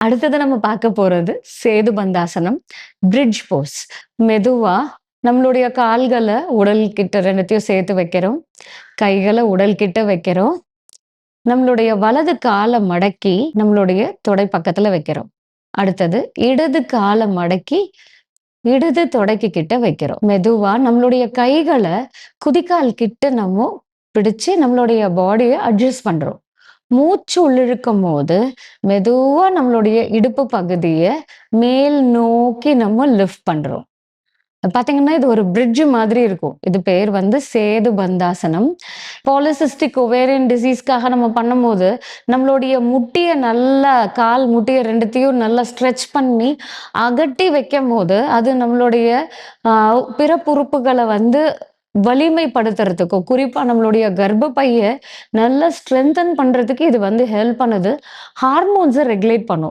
அடுத்தது நம்ம பார்க்க போறது சேது பந்தாசனம், பிரிட்ஜ் போஸ். மெதுவா நம்மளுடைய கால்கள உடல் கிட்ட 2த்தையும் சேர்த்து வைக்கிறோம். கைகள உடல் கிட்ட வைக்கிறோம். நம்மளுடைய வலது கால மடக்கி, நம்மளுடைய தொடை பக்கத்துல வைக்கிறோம். அடுத்தது இடது கால மடக்கி, இடது தொடைக்கு கிட்ட வைக்கிறோம். மெதுவா நம்மளுடைய கைகள குதிகால் கிட்ட நம்ம பிடிச்சு நம்மளுடைய பாடிய அட்ஜஸ்ட் பண்றோம். மூச்சு உள்ளிழுக்கும்போது, மெதுவா நம்மளுடைய இடுப்பு பகுதிய மேல் நோக்கி நம்ம லிஃப்ட் பண்றோம். பார்த்தீங்கன்னா, இது ஒரு பிரிட்ஜ் மாதிரி இருக்கும். இது பேர் வந்து சேது பந்தாசனம். பாலிசிஸ்டிக் ஒவேரியன் டிசீஸ்க்காக நம்ம பண்ணும்போது, நம்மளுடைய முட்டிய நல்லா கால் முட்டிய 2த்தையும் நல்லா ஸ்ட்ரெச் பண்ணி, அகட்டி வைக்கும்போது, அது நம்மளுடைய அ பிறப்புறுப்புகள வந்து வலிமைப்படுத்துறதுக்கும், குறிப்பா நம்மளுடைய கர்ப்பப்பைய நல்லா ஸ்ட்ரெங்தன் பண்றதுக்கு இது வந்து ஹெல்ப் பண்ணுது. ஹார்மோன்ஸ ரெகுலேட் பண்ணும்.